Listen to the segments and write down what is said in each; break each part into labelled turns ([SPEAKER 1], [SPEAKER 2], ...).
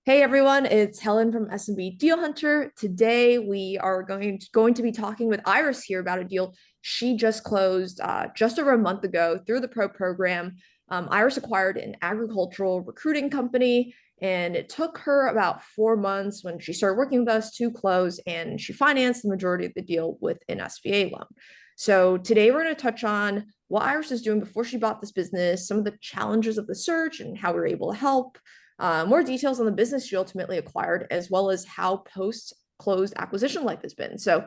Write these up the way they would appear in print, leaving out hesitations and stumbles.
[SPEAKER 1] Hey everyone, it's Helen from SMB Deal Hunter. Today we are going to be talking with Iris here about a deal she just closed just over a month ago through the Pro program. Iris acquired an agricultural recruiting company, and it took her about 4 months when she started working with us to close, and she financed the majority of the deal with an SBA loan. So today we're going to touch on what Iris is doing before she bought this business, some of the challenges of the search, and how we were able to help, more details on the business she ultimately acquired, as well as how post-closed acquisition life has been. So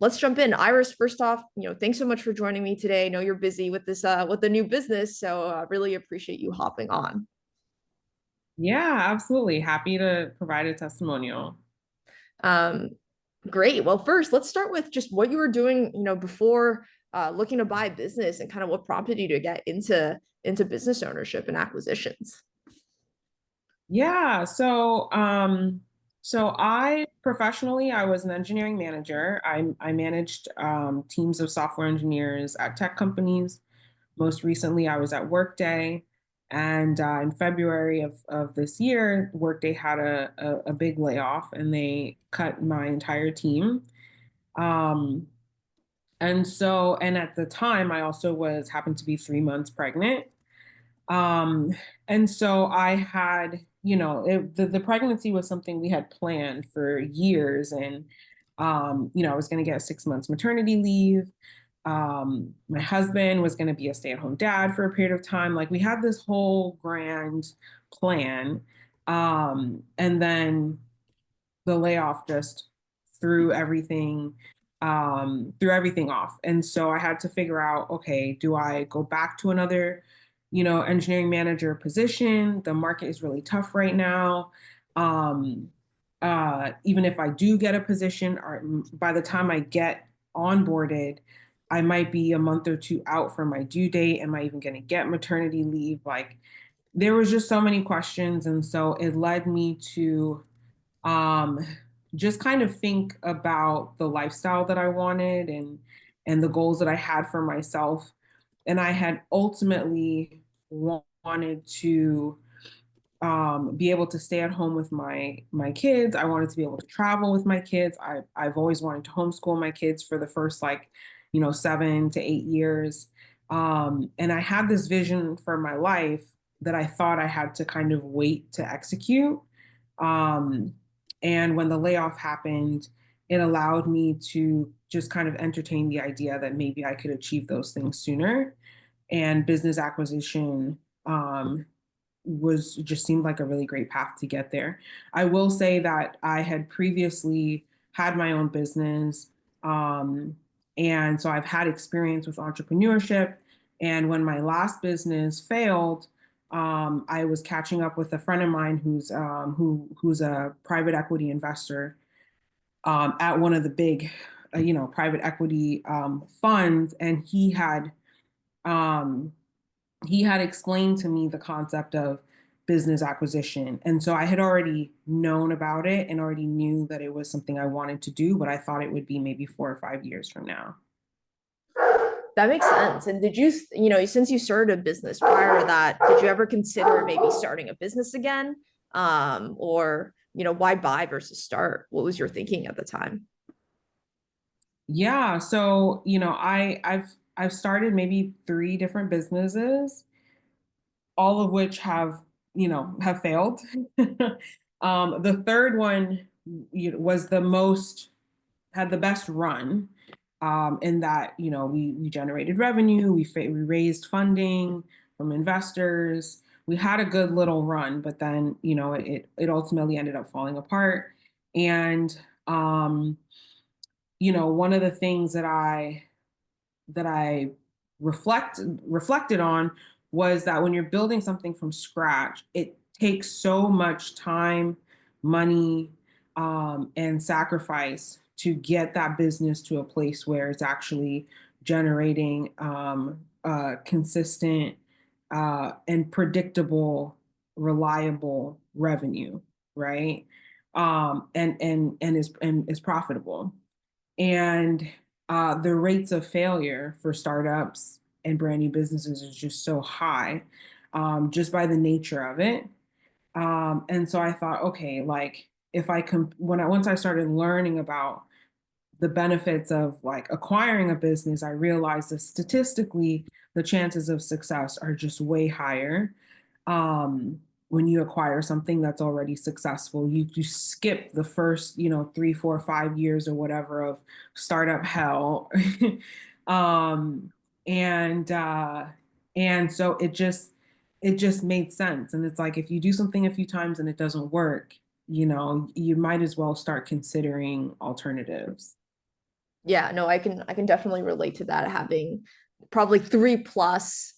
[SPEAKER 1] let's jump in. Iris, first off, thanks so much for joining me today. I know you're busy with this, with the new business, so really appreciate you hopping on.
[SPEAKER 2] Yeah, absolutely. Happy to provide a testimonial.
[SPEAKER 1] Um, Great. Well, first, let's start with just what you were doing, before looking to buy a business and kind of what prompted you to get into business ownership and acquisitions.
[SPEAKER 2] Yeah, so I professionally I was an engineering manager. I managed teams of software engineers at tech companies. Most recently, I was at Workday, and in February of this year, Workday had a big layoff, and they cut my entire team. Um, and at the time, I also was happened to be 3 months pregnant. Um, and so I had, the pregnancy was something we had planned for years. And, I was going to get 6 months maternity leave. My husband was going to be a stay-at-home dad for a period of time. Like we had this whole grand plan. And then the layoff just threw everything threw everything off. And so I had to figure out, okay, do I go back to another, engineering manager position? The market is really tough right now. Um, Even if I do get a position, or by the time I get onboarded, I might be a month or two out from my due date. Am I even going to get maternity leave? Like, there was just so many questions, and so it led me to um, just kind of think about the lifestyle that I wanted and the goals that I had for myself. And I had ultimately wanted to be able to stay at home with my kids. I wanted to be able to travel with my kids. I've always wanted to homeschool my kids for the first 7 to 8 years. And I had this vision for my life that I thought I had to kind of wait to execute. Um, and when the layoff happened, it allowed me to just kind of entertain the idea that maybe I could achieve those things sooner. And business acquisition was just seemed like a really great path to get there. I will say that I had previously had my own business. Um, and so I've had experience with entrepreneurship. And when my last business failed, I was catching up with a friend of mine who's a private equity investor at one of the big, private equity funds, and um, he had explained to me the concept of business acquisition. And so I had already known about it and already knew that it was something I wanted to do, but I thought it would be maybe 4 or 5 years from now.
[SPEAKER 1] That makes sense. And did you, since you started a business prior to that, did you ever consider maybe starting a business again? Or, why buy versus start? What was your thinking at the time?
[SPEAKER 2] Yeah, so I've started maybe 3 different businesses, all of which have failed. The third one was the most had the best run, in that we generated revenue, we raised funding from investors, we had a good little run, but then it ultimately ended up falling apart. And one of the things that I reflected on was that when you're building something from scratch, it takes so much time, money, and sacrifice to get that business to a place where it's actually generating consistent and predictable, reliable revenue, right? And is profitable. And the rates of failure for startups and brand new businesses is just so high, just by the nature of it. And so I thought, okay, like if I can, once I started learning about the benefits of like acquiring a business, I realized that statistically, the chances of success are just way higher. When you acquire something that's already successful, you skip the first, 3, 4, 5 years or whatever of startup hell. um, and and so it just made sense. And it's like if you do something a few times and it doesn't work, you might as well start considering alternatives.
[SPEAKER 1] Yeah, no, I can definitely relate to that, having probably three plus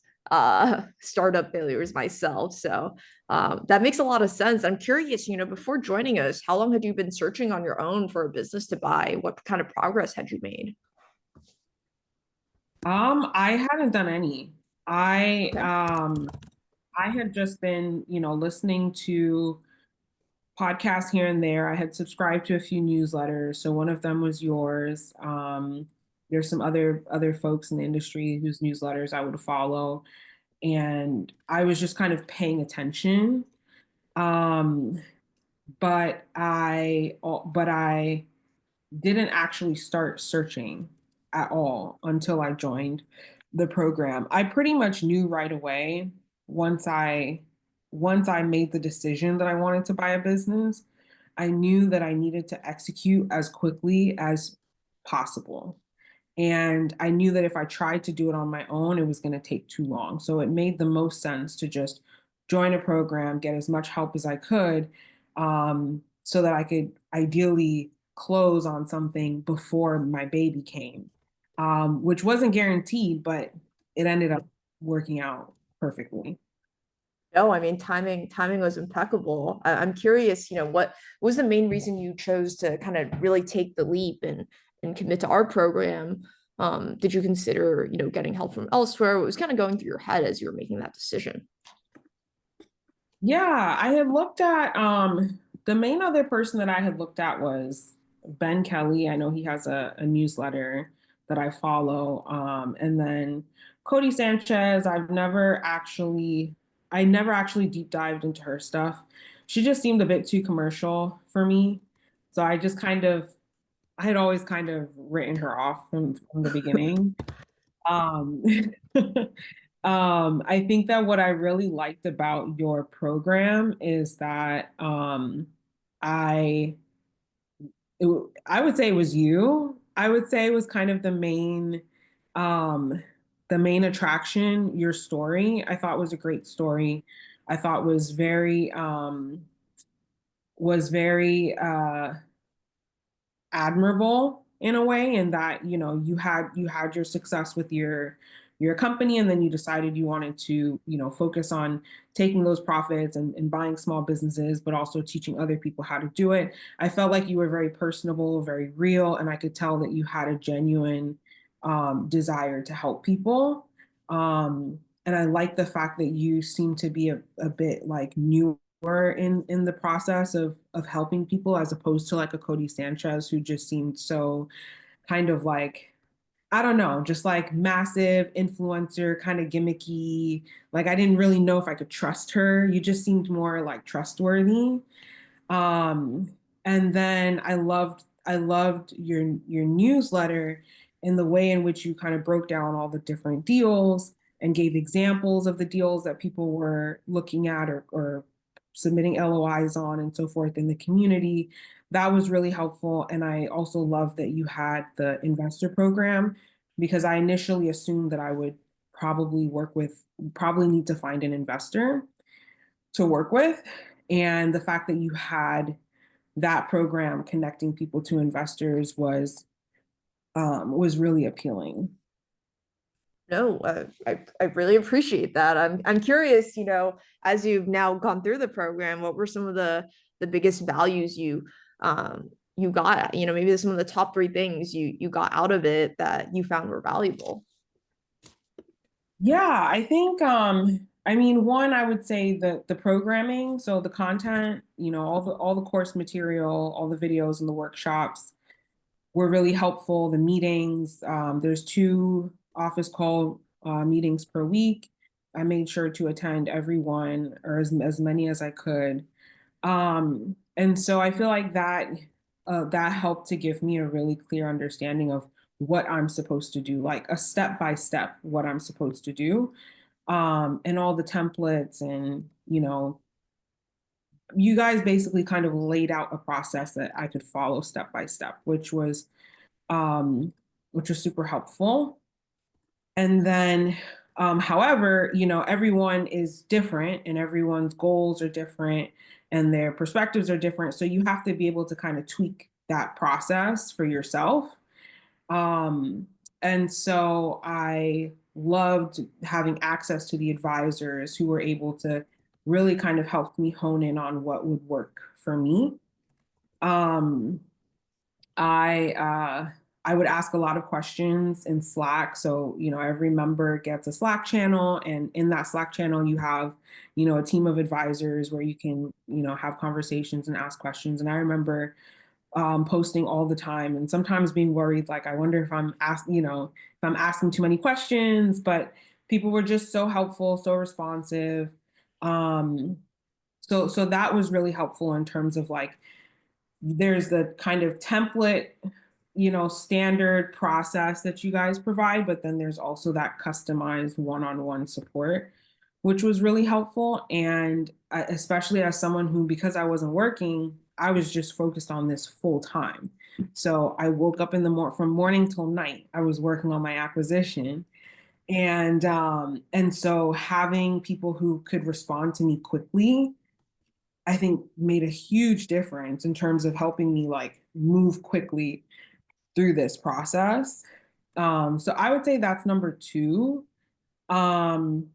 [SPEAKER 1] startup failures myself. So that makes a lot of sense. I'm curious, before joining us, how long had you been searching on your own for a business to buy? What kind of progress had you made?
[SPEAKER 2] I hadn't done any. I
[SPEAKER 1] Okay.
[SPEAKER 2] um I had just been, listening to podcasts here and there. I had subscribed to a few newsletters. So one of them was yours. There's some other folks in the industry whose newsletters I would follow. And I was just kind of paying attention. Um, but I didn't actually start searching at all until I joined the program. I pretty much knew right away once I once I made the decision that I wanted to buy a business, I knew that I needed to execute as quickly as possible. And I knew that if I tried to do it on my own, it was going to take too long. So it made the most sense to just join a program, get as much help as I could, so that I could ideally close on something before my baby came, which wasn't guaranteed, but it ended up working out perfectly.
[SPEAKER 1] No, I mean timing was impeccable. I'm curious, what was the main reason you chose to kind of really take the leap and commit to our program? Did you consider, getting help from elsewhere? What was kind of going through your head as you were making that decision?
[SPEAKER 2] Yeah, I had looked at the main other person that I had looked at was Ben Kelly. I know he has a newsletter that I follow. And then Cody Sanchez, I never actually deep dived into her stuff. She just seemed a bit too commercial for me. So I had always kind of written her off from the beginning. Um, I think that what I really liked about your program is that I I would say it was you. I would say it was kind of um, the main attraction. Your story I thought was a great story. I thought was very admirable in a way, in that you had your success with your company, and then you decided you wanted to focus on taking those profits and buying small businesses, but also teaching other people how to do it. I felt like you were very personable, very real, and I could tell that you had a genuine desire to help people. And I like the fact that you seem to be a bit like new in the process of helping people, as opposed to like a Cody Sanchez who just seemed so kind of like, I don't know, just like massive influencer, kind of gimmicky. Like I didn't really know if I could trust her. You just seemed more like trustworthy. Um, and then I loved your newsletter and the way in which you kind of broke down all the different deals and gave examples of the deals that people were looking at, or submitting LOIs on and so forth in the community. That was really helpful. And I also love that you had the investor program, because I initially assumed that I would probably need to find an investor to work with. And the fact that you had that program connecting people to investors was really appealing.
[SPEAKER 1] No, I really appreciate that. I'm curious, as you've now gone through the program, what were some of the biggest values you got? Maybe some of the top three things you got out of it that you found were valuable.
[SPEAKER 2] Yeah, I think I mean, one, I would say the programming, so the content, all the course material, all the videos and the workshops were really helpful. The meetings, there's two office call meetings per week. I made sure to attend every one or as many as I could. And so I feel like that helped to give me a really clear understanding of what I'm supposed to do, like a step by step what I'm supposed to do. And all the templates and, you guys basically kind of laid out a process that I could follow step by step, um, which was super helpful. And then, however, everyone is different and everyone's goals are different and their perspectives are different. So you have to be able to kind of tweak that process for yourself. Um, and so I loved having access to the advisors who were able to really kind of help me hone in on what would work for me. Um, I would ask a lot of questions in Slack. So, every member gets a Slack channel, and in that Slack channel, you have, a team of advisors where you can, have conversations and ask questions. And I remember posting all the time, and sometimes being worried, like I wonder if I'm asking too many questions. But people were just so helpful, so responsive. Um, so that was really helpful in terms of like there's the kind of template, standard process that you guys provide, but then there's also that customized one-on-one support, which was really helpful. And especially as someone who, because I wasn't working, I was just focused on this full time. So I woke up in from morning till night, I was working on my acquisition. And so having people who could respond to me quickly, I think made a huge difference in terms of helping me like move quickly through this process. So I would say that's number two. Um,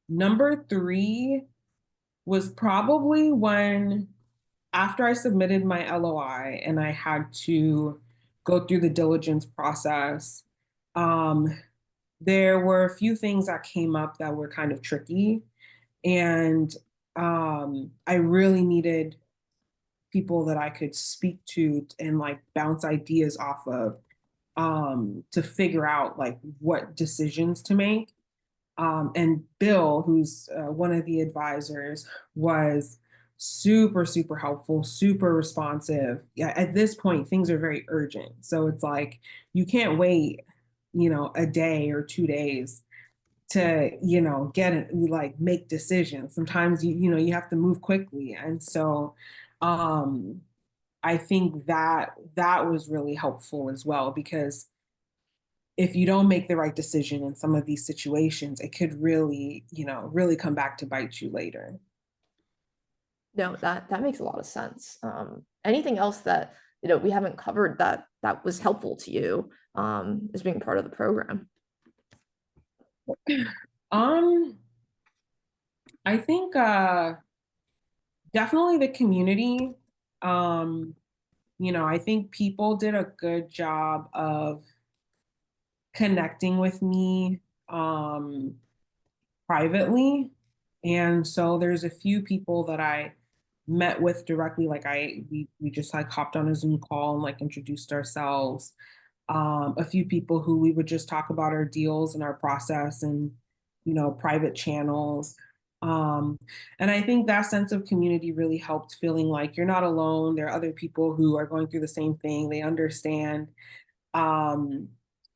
[SPEAKER 2] Number three was probably when, after I submitted my LOI and I had to go through the diligence process, um, there were a few things that came up that were kind of tricky. And I really needed people that I could speak to and like bounce ideas off of, to figure out like what decisions to make. And Bill, who's one of the advisors, was super, super helpful, super responsive. Yeah, at this point, things are very urgent. So it's like you can't wait, a day or 2 days to, get it, like make decisions. Sometimes you have to move quickly. And so um I think that was really helpful as well, because if you don't make the right decision in some of these situations, it could really, really come back to bite you later.
[SPEAKER 1] No, that makes a lot of sense. Anything else that we haven't covered that was helpful to you as being part of the program?
[SPEAKER 2] Um, I think definitely the community. Um, I think people did a good job of connecting with me privately. And so there's a few people that I met with directly, like we just like hopped on a Zoom call and like introduced ourselves. A few people who we would just talk about our deals and our process and private channels. Um, and I think that sense of community really helped, feeling like you're not alone. There are other people who are going through the same thing. They understand. Um,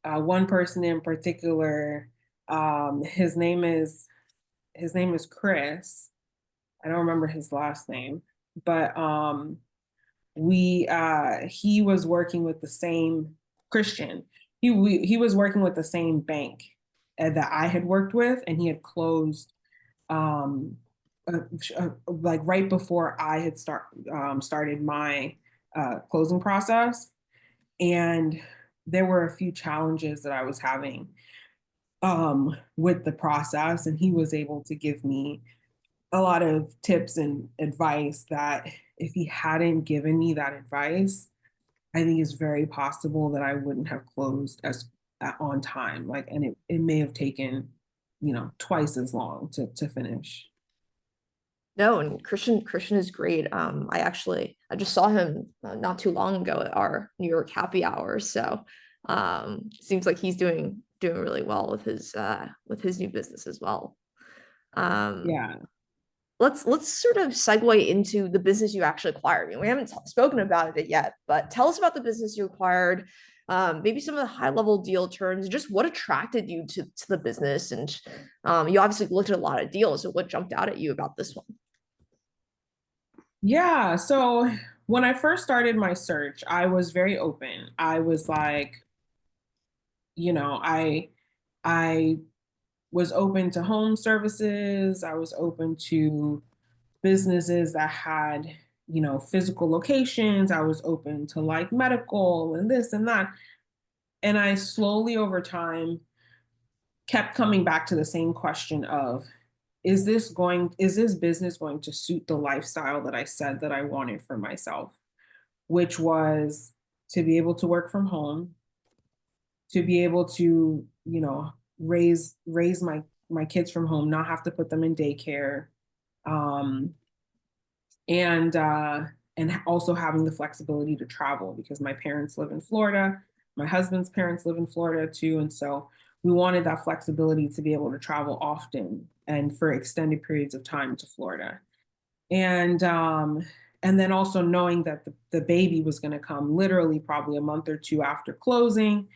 [SPEAKER 2] One person in particular, his name is Chris. I don't remember his last name, but we he was working with the same Christian. He was working with the same bank that I had worked with, and he had closed um, like right before I had started my closing process, and there were a few challenges that I was having with the process, and he was able to give me a lot of tips and advice that if he hadn't given me that advice, I think it's very possible that I wouldn't have closed as on time. Like, and it may have taken, twice as long to finish.
[SPEAKER 1] No, and Christian is great. I just saw him not too long ago at our New York happy hour. So seems like he's doing really well with his new business as well. Um,
[SPEAKER 2] Yeah.
[SPEAKER 1] let's sort of segue into the business you actually acquired. I mean, we haven't spoken about it yet, but tell us about the business you acquired. Maybe some of the high level deal terms, just what attracted you to the business, and you obviously looked at a lot of deals. So what jumped out at you about this one?
[SPEAKER 2] Yeah. So when I first started my search, I was very open. I was like, I was open to home services. I was open to businesses that had, physical locations. I was open to like medical and this and that. And I slowly over time kept coming back to the same question of, is this business going to suit the lifestyle that I said that I wanted for myself, which was to be able to work from home, to be able to, raise my kids from home, not have to put them in daycare, um, and also having the flexibility to travel because my parents live in Florida, my husband's parents live in Florida too, and so we wanted that flexibility to be able to travel often and for extended periods of time to Florida. And then also knowing that the baby was going to come literally probably a month or two after closing.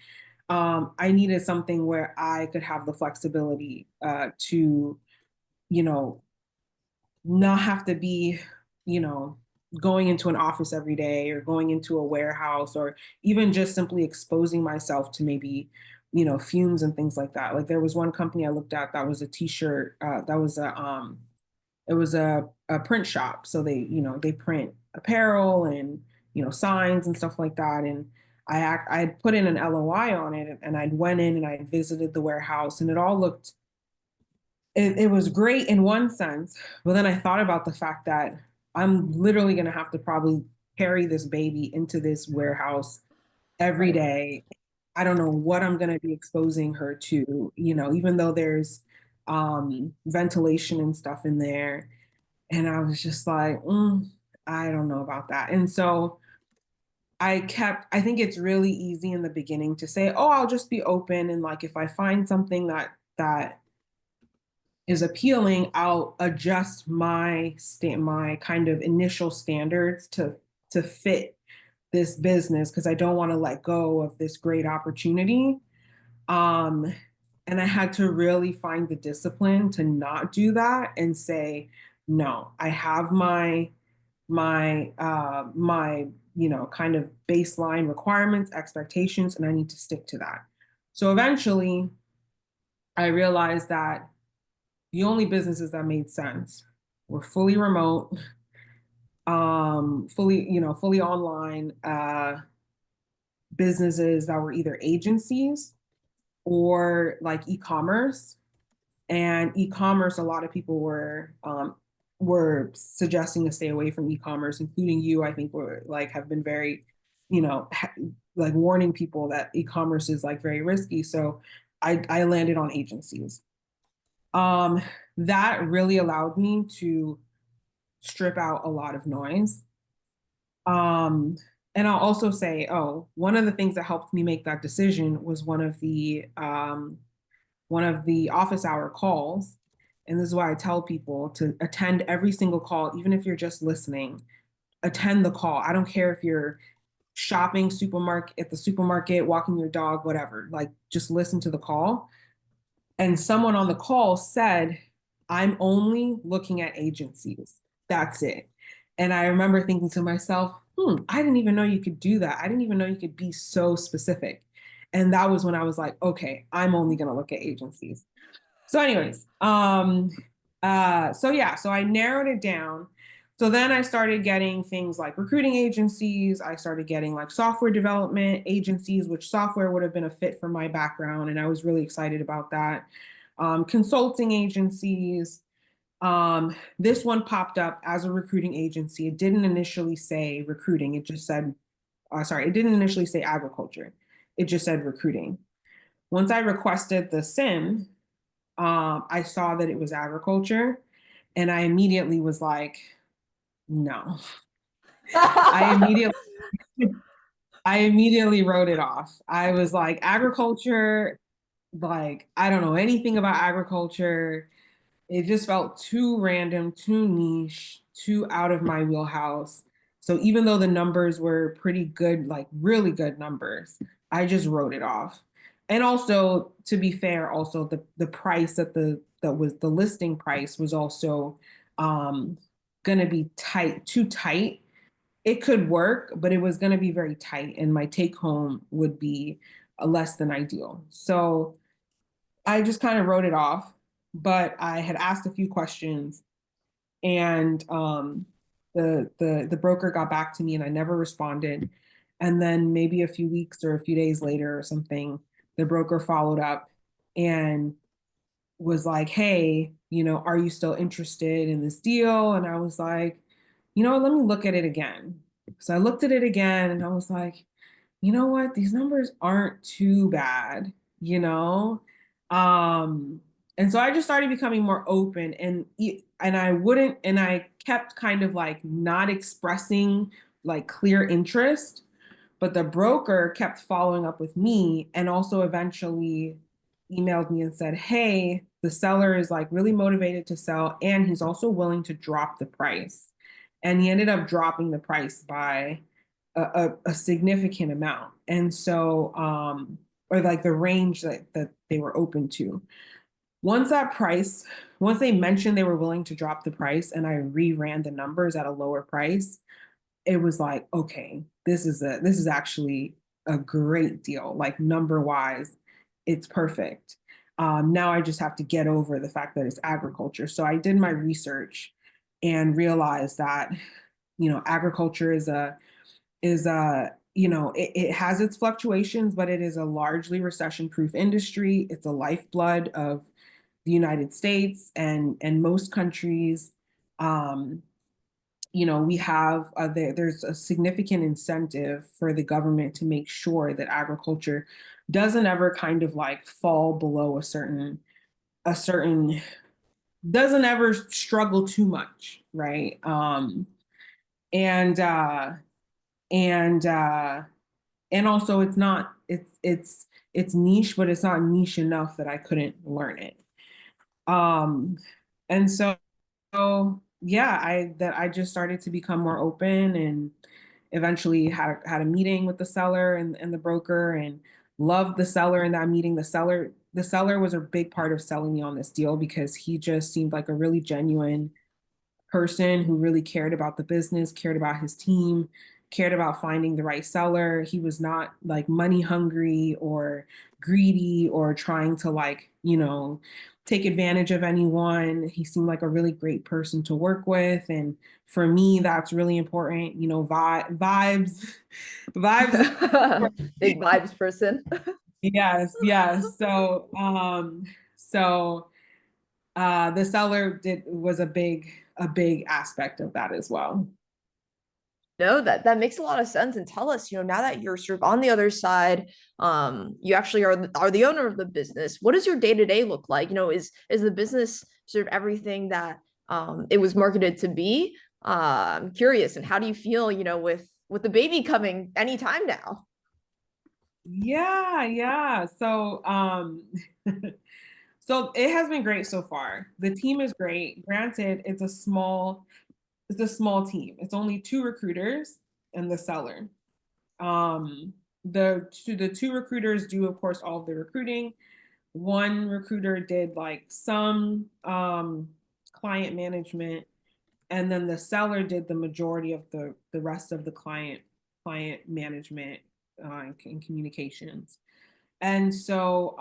[SPEAKER 2] I needed something where I could have the flexibility to, you know, not have to be, you know, going into an office every day or going into a warehouse or even just simply exposing myself to maybe, fumes and things like that. Like there was one company I looked at that was a t-shirt, that was it was a print shop. So they print apparel and, signs and stuff like that. And I put in an LOI on it and I'd went in and I visited the warehouse and it all looked, it was great in one sense. But then I thought about the fact that I'm literally going to have to probably carry this baby into this warehouse every
[SPEAKER 1] Right.
[SPEAKER 2] day. I don't know what I'm going to be exposing her to, even though there's ventilation and stuff in there. And I was just like, I don't know about that. And so I think it's really easy in the beginning to say, oh, I'll just be open. And like, if I find something that is appealing, I'll adjust my kind of initial standards to fit this business because I don't want to let go of this great opportunity. Um, and I had to really find the discipline to not do that and say, no, I have my kind of baseline requirements, expectations, and I need to stick to that. So eventually I realized that the only businesses that made sense were fully remote, fully online, businesses that were either agencies or like e-commerce. And e-commerce, a lot of people were suggesting to stay away from e-commerce, including you. I think were like have been very, like warning people that e-commerce is like very risky. So I landed on agencies. Um, that really allowed me to strip out a lot of noise. Um, and I'll also say, oh, one of the things that helped me make that decision was one of the office hour calls. And this is why I tell people to attend every single call, even if you're just listening, attend the call. I don't care if you're shopping supermarket at the supermarket, walking your dog, whatever, like just listen to the call. And someone on the call said, I'm only looking at agencies. That's it. And I remember thinking to myself, I didn't even know you could do that. I didn't even know you could be so specific. And that was when I was like, okay, I'm only going to look at agencies. So, anyways, so yeah, so I narrowed it down. So then I started getting things like recruiting agencies. I started getting like software development agencies, which software would have been a fit for my background. And I was really excited about that. Consulting agencies. This one popped up as a recruiting agency. It didn't initially say recruiting. It just said, it didn't initially say agriculture. It just said recruiting. Once I requested the SIM, I saw that it was agriculture, and I immediately was like, no. I immediately I immediately wrote it off. I was like, agriculture, like I don't know anything about agriculture. it just felt too random, too niche, too out of my wheelhouse. So even though the numbers were pretty good, like really good numbers, I just wrote it off. And also, to be fair, also the price that was the listing price was also um gonna be too tight. It could work, but it was gonna be very tight, and my take home would be less than ideal. So I just kind of wrote it off, but I had asked a few questions, and the broker got back to me, and I never responded. And then maybe a few weeks or a few days later or something, the broker followed up and was like, "Hey, are you still interested in this deal?" And I was like, let me look at it again. So I looked at it again, and I was like, you know what? These numbers aren't too bad, you know? Um, and so I just started becoming more open, and I kept kind of like not expressing like clear interest, but the broker kept following up with me and also eventually emailed me and said, "Hey, the seller is like really motivated to sell, and he's also willing to drop the price." And he ended up dropping the price by a significant amount. And so, or like the range that they were open to. Once that price, once they mentioned they were willing to drop the price and I reran the numbers at a lower price, it was like, okay, this is actually a great deal. Like number wise, it's perfect. Now I just have to get over the fact that it's agriculture. So I did my research and realized that, agriculture it has its fluctuations, but it is a largely recession proof industry. It's a lifeblood of the United States and most countries. um, we have there's a significant incentive for the government to make sure that agriculture doesn't ever kind of like fall below a certain doesn't ever struggle too much, right? And and and also it's niche, but it's not niche enough that I couldn't learn it. um and so yeah, I just started to become more open, and eventually had a meeting with the seller and the broker, and loved the seller in that meeting. The seller was a big part of selling me on this deal because he just seemed like a really genuine person who really cared about the business, cared about his team, cared about finding the right seller. He was not like money hungry or greedy or trying to like, take advantage of anyone. He seemed like a really great person to work with. And for me, that's really important. Vibes, vibes is
[SPEAKER 1] Big vibes person.
[SPEAKER 2] yes, yes. So the seller did was a big aspect of that as well.
[SPEAKER 1] No, that makes a lot of sense. And tell us, now that you're sort of on the other side, you actually are the owner of the business. What does your day to day look like? Is the business sort of everything that it was marketed to be? I'm curious, and how do you feel, with the baby coming anytime now?
[SPEAKER 2] Yeah, yeah. So it has been great so far. The team is great. Granted, it's a small team. It's only two recruiters and the seller. The two recruiters do, of course, all of the recruiting. One recruiter did like some client management, and then the seller did the majority of the rest of the client management and communications. And so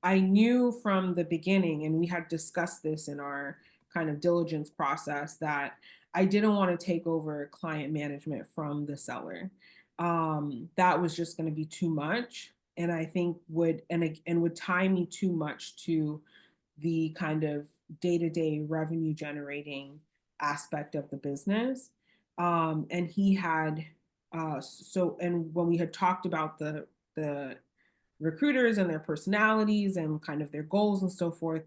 [SPEAKER 2] I knew from the beginning, and we had discussed this in our kind of diligence process, that I didn't want to take over client management from the seller. That was just going to be too much, and I think would tie me too much to the kind of day-to-day revenue generating aspect of the business. And he had and when we had talked about the recruiters and their personalities and kind of their goals and so forth,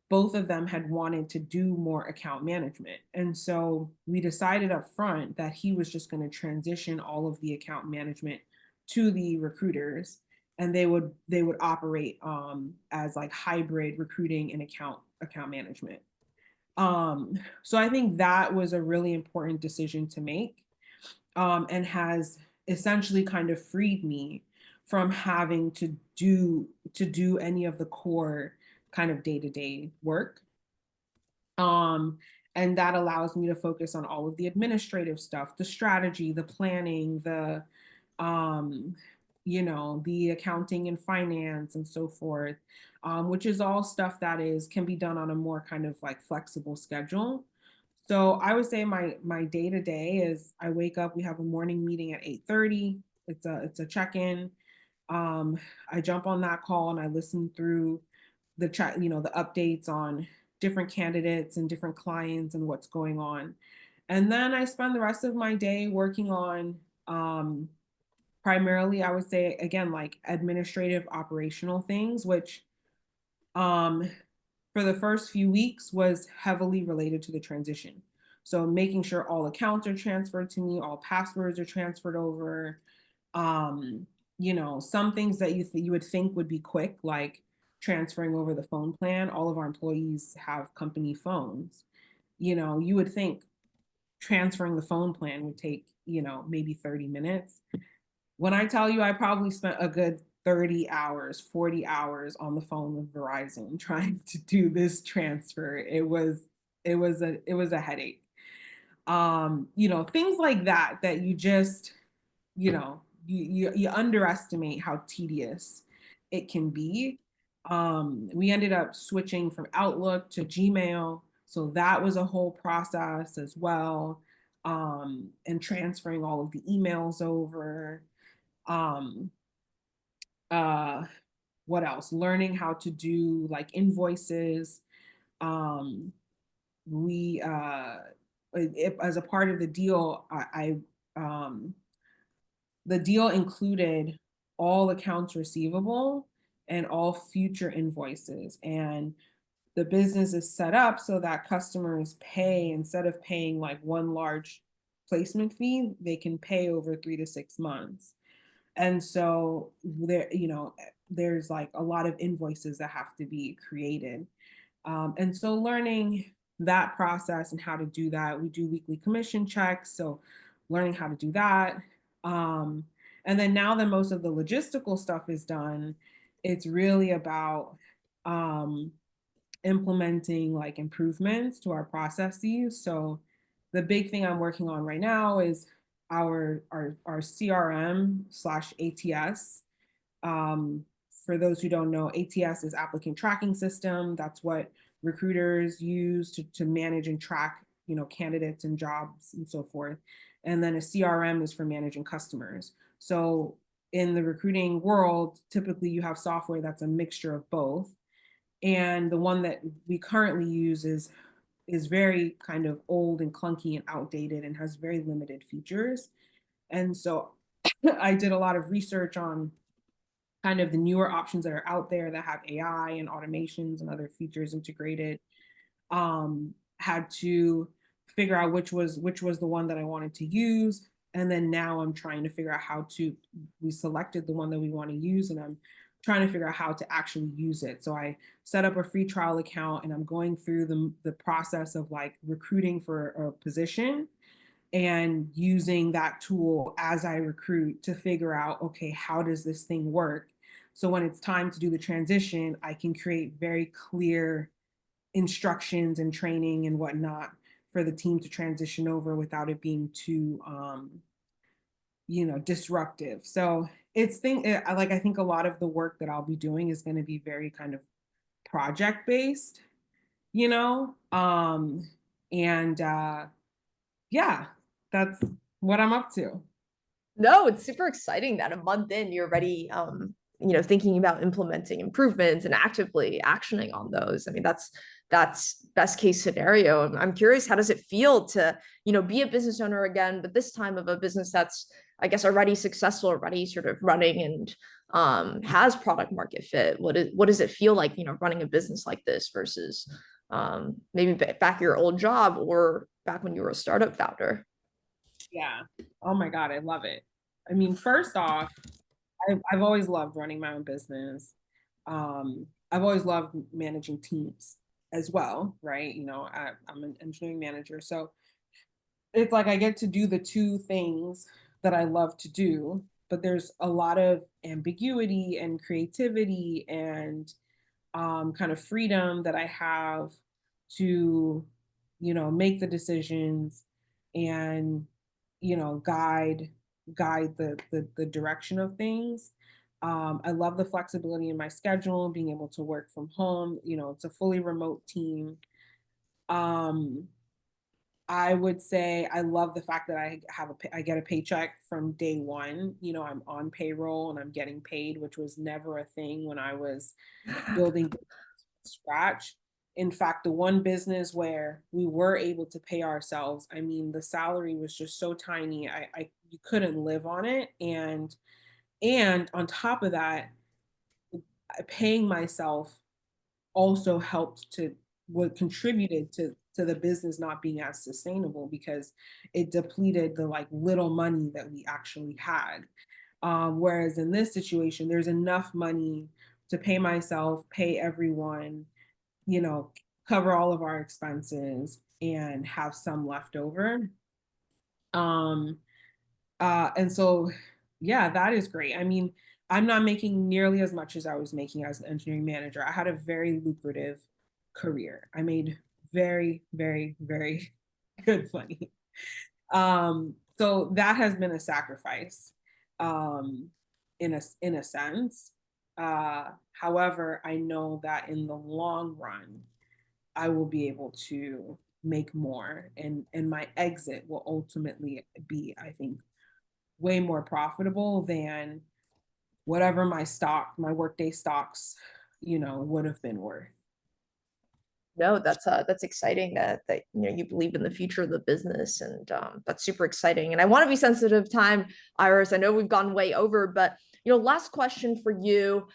[SPEAKER 2] both of them had wanted to do more account management. And so we decided up front that he was just going to transition all of the account management to the recruiters, and they would operate as like hybrid recruiting and account management. So I think that was a really important decision to make, and has essentially kind of freed me from having to do any of the core kind of day-to-day work. Um, and that allows me to focus on all of the administrative stuff, the strategy, the planning, um, the accounting and finance and so forth, which is all stuff that can be done on a more kind of like flexible schedule. So I would say my day to day is I wake up, we have a morning meeting at 8:30. It's a check-in. Um, I jump on that call and I listen through the chat, the updates on different candidates and different clients and what's going on. And then I spend the rest of my day working on, primarily, I would say, again, like administrative operational things, which, um, for the first few weeks was heavily related to the transition. So making sure all accounts are transferred to me, all passwords are transferred over. Um, some things that you would think would be quick, like transferring over the phone plan. All of our employees have company phones. You would think transferring the phone plan would take, maybe 30 minutes. When I tell you, I probably spent a good 30 hours, 40 hours on the phone with Verizon trying to do this transfer. It was a headache. Things like that you just, you underestimate how tedious it can be. We ended up switching from Outlook to Gmail, so that was a whole process as well. And transferring all of the emails over. Um, uh, what else? Learning how to do like invoices. Um, we as a part of the deal, the deal included all accounts receivable and all future invoices. And the business is set up so that customers pay, instead of paying like one large placement fee, they can pay over 3 to 6 months. And so there's like a lot of invoices that have to be created. And so learning that process and how to do that, we do weekly commission checks. So learning how to do that. Um, and then now that most of the logistical stuff is done, it's really about, implementing like improvements to our processes. So the big thing I'm working on right now is our CRM slash ATS. For those who don't know, ATS is applicant tracking system. That's what recruiters use to manage and track, candidates and jobs and so forth. And then a CRM is for managing customers. So in the recruiting world, typically you have software that's a mixture of both. And the one that we currently use is very kind of old and clunky and outdated and has very limited features. And so I did a lot of research on kind of the newer options that are out there that have AI and automations and other features integrated. Had to figure out which was the one that I wanted to use. And then now I'm trying to figure out we selected the one that we want to use, and I'm trying to figure out how to actually use it. So I set up a free trial account and I'm going through the process of like recruiting for a position and using that tool as I recruit to figure out, okay, how does this thing work? So when it's time to do the transition, I can create very clear instructions and training and whatnot for the team to transition over without it being too, disruptive. So I think a lot of the work that I'll be doing is going to be very kind of project based, you know, and yeah, that's what I'm up to.
[SPEAKER 1] No, it's super exciting that a month in you're already thinking about implementing improvements and actively actioning on those. I mean, that's best case scenario. I'm curious, how does it feel to, be a business owner again, but this time of a business that's, I guess, already successful, already sort of running and has product market fit? What does it feel like, running a business like this versus maybe back your old job or back when you were a startup founder?
[SPEAKER 2] Yeah. Oh my God, I love it. I mean, first off, I've always loved running my own business. I've always loved managing teams. as well, right? I'm an engineering manager. So it's like I get to do the two things that I love to do, but there's a lot of ambiguity and creativity and kind of freedom that I have to, make the decisions and, guide the direction of things. I love the flexibility in my schedule, being able to work from home. It's a fully remote team. Um, I would say I love the fact that I get a paycheck from day one. I'm on payroll and I'm getting paid, which was never a thing when I was building from scratch. In fact, the one business where we were able to pay ourselves, I mean, the salary was just so tiny, I you couldn't live on it, and on top of that, paying myself also helped to what contributed to the business not being as sustainable because it depleted the like little money that we actually had. Whereas in this situation, there's enough money to pay myself, pay everyone, you know, cover all of our expenses and have some left over. Um, and so, yeah, that is great. I mean, I'm not making nearly as much as I was making as an engineering manager. I had a very lucrative career. I made very, very, very good money. So that has been a sacrifice, um, in a sense. However, I know that in the long run, I will be able to make more, and my exit will ultimately be, I think, way more profitable than whatever my workday stocks, would have been worth.
[SPEAKER 1] No, that's exciting that you believe in the future of the business, and that's super exciting. And I want to be sensitive of time, Iris. I know we've gone way over, but last question for you.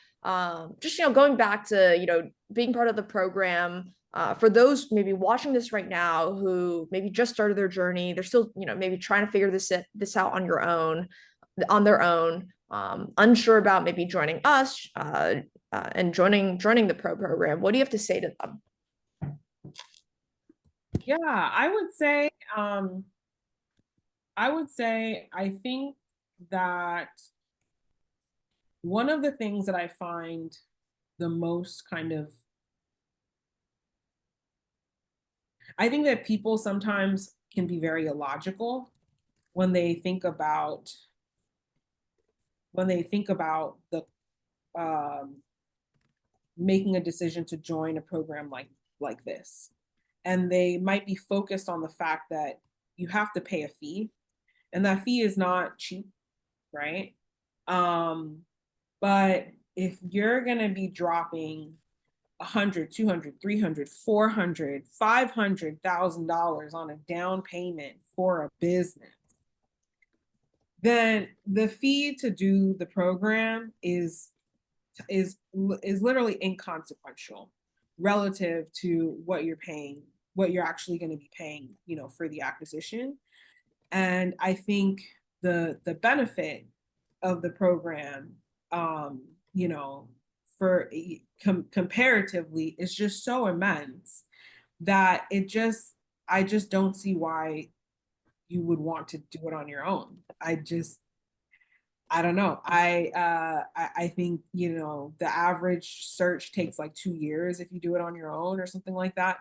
[SPEAKER 1] Just going back to being part of the program. For those maybe watching this right now who maybe just started their journey, they're still maybe trying to figure this out on their own, unsure about maybe joining us and joining the pro program. What do you have to say to them?
[SPEAKER 2] Yeah, I think that one of the things that I find the most kind of, I think that people sometimes can be very illogical when they think about the um, making a decision to join a program like this, and they might be focused on the fact that you have to pay a fee, and that fee is not cheap, right? Um, but if you're going to be dropping 100, 200, 300, 400, $500,000 on a down payment for a business, then the fee to do the program is literally inconsequential relative to what you're actually going to be paying, for the acquisition. And I think the benefit of the program, um, you know, for comparatively is just so immense that I just don't see why you would want to do it on your own. I don't know. I think, the average search takes like 2 years if you do it on your own or something like that.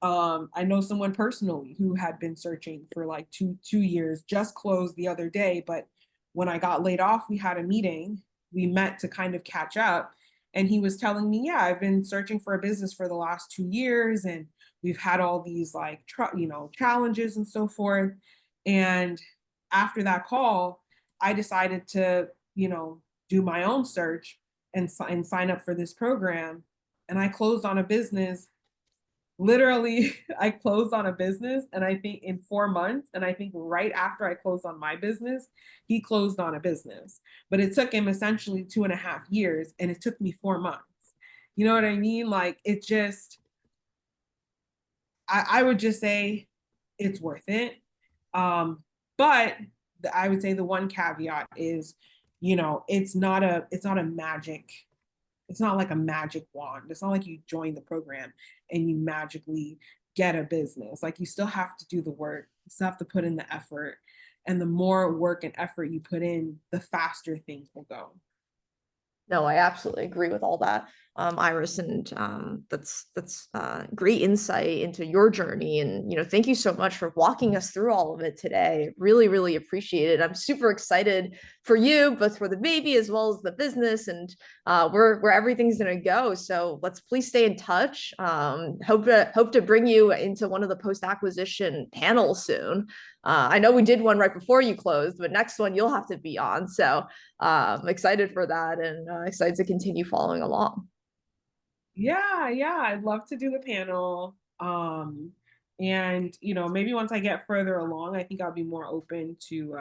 [SPEAKER 2] I know someone personally who had been searching for like two years, just closed the other day. But when I got laid off, we had a meeting. We met to kind of catch up. And he was telling me, yeah, I've been searching for a business for the last 2 years, and we've had all these like, challenges and so forth. And after that call, I decided to, do my own search and sign up for this program. And I closed on a business. Literally, I closed on a business, and I think in 4 months, and I think right after I closed on my business, he closed on a business. But it took him essentially 2.5 years, and it took me 4 months. You know what I mean? Like, it just, I would just say it's worth it. But I would say the one caveat is, it's not a magic it's not like a magic wand. It's not like you join the program and you magically get a business. Like you still have to do the work, you still have to put in the effort. And the more work and effort you put in, the faster things will go.
[SPEAKER 1] No, I absolutely agree with all that, Iris, and that's great insight into your journey. And thank you so much for walking us through all of it today. Really, really appreciate it. I'm super excited for you, both for the baby as well as the business, and where everything's gonna go. So let's please stay in touch. Hope to bring you into one of the post acquisition panels soon. I know we did one right before you closed, but next one you'll have to be on. So I'm excited for that, and excited to continue following along.
[SPEAKER 2] Yeah, I'd love to do the panel. And maybe once I get further along, I think I'll be more open to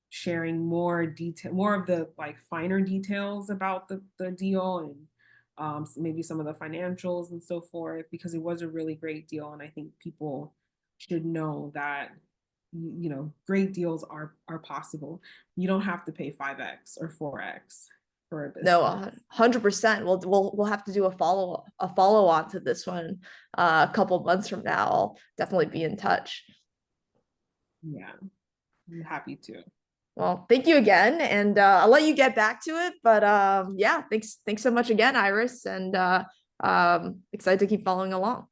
[SPEAKER 2] sharing more detail, more of the like finer details about the deal, and maybe some of the financials and so forth, because it was a really great deal, and I think people should know that great deals are possible. You don't have to pay 5x or 4x for a
[SPEAKER 1] No,
[SPEAKER 2] business.
[SPEAKER 1] 100%. We'll have to do a follow on to this one a couple months from now. I'll definitely be in touch.
[SPEAKER 2] Yeah, I'm happy to.
[SPEAKER 1] Well, thank you again, and I'll let you get back to it. But yeah, thanks so much again, Iris, and excited to keep following along.